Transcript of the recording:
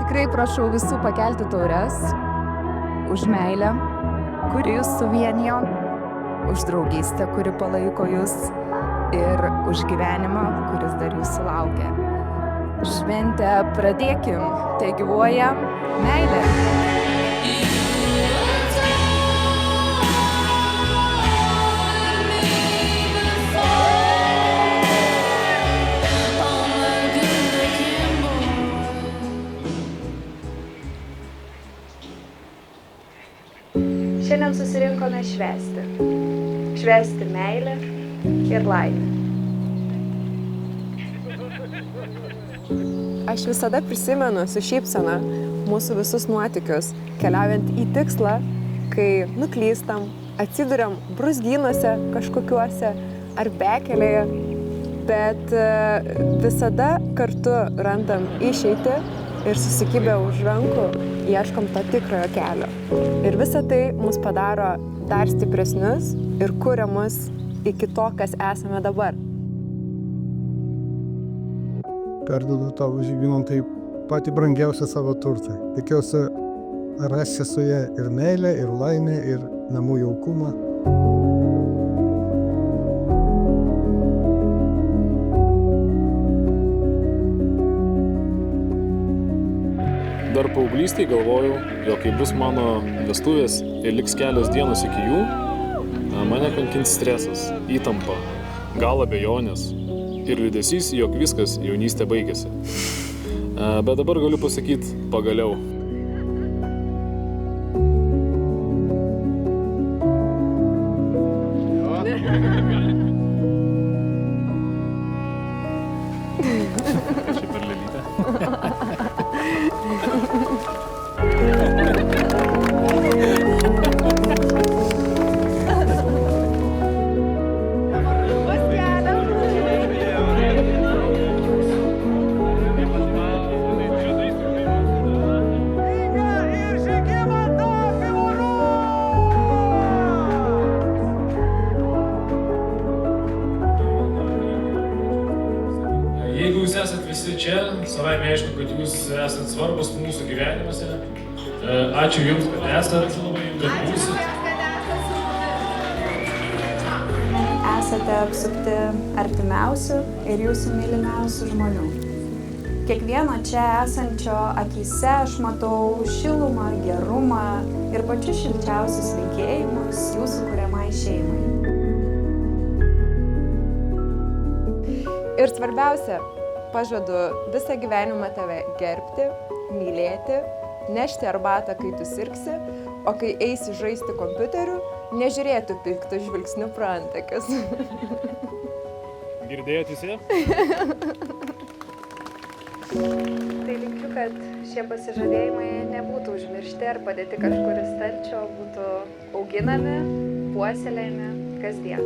tikrai prašau visų pakelti taures už meilę, kuri jūs suvienijo, už draugystę, kuri palaiko jūs ir už gyvenimą, kuris dar jūsų laukia. Šventę pradėkim, tai gyvuoja meilė. Šiandien susirinkome švęsti meilę ir laimę. Aš visada prisimenu su šypsena mūsų visus nuotykius, keliaujant į tikslą, kai nuklystam, atsiduriam brūzgynuose kažkokiuose ar bekelėje, bet visada kartu randam išeitį ir susikibę už rankų ieškom to tikrojo kelio. Ir visa tai mus padaro dar stipresnius ir kuria mus iki to, kas esame dabar. Perduodu tavo Žygimantai patį brangiausią savo turtą. Tikiuosi rasti su ja ir meilę, ir laimę, ir namų jaukumą. Dar paauglystėje galvojau, jog kai bus mano vestuvės ir liks kelios dienos iki jų, mane kankins stresas, įtampa, gal abejonės ir liūdesys, jog viskas jaunystė baigėsi. Bet dabar galiu pasakyti pagaliau. Čia per lelytę. Jeigu jūs esat visi čia, savaime aišku, kad jūs esat svarbus mūsų gyvenimuose. Ačiū jums, kad esat, kad būsit. Esate apsupti artimiausių ir jūsų mylimiausių žmonių. Kiekvieno čia esančio akyse aš matau šilumą, gerumą ir pačius šilčiausius linkėjimus jūsų kuriamai šeimai. Ir svarbiausia, pažadu visą gyvenimą tave gerbti, mylėti, nešti arbatą, kai tu sirgsi, o kai eisi žaisti kompiuteriu, nežiūrėtų piktų žvilgsnių pro antakius. Girdėjot visi? Tai linkiu, kad šie pasižadėjimai nebūtų užmiršti ar padėti kažkur į stalčių, būtų auginami, puoselėjami kasdien.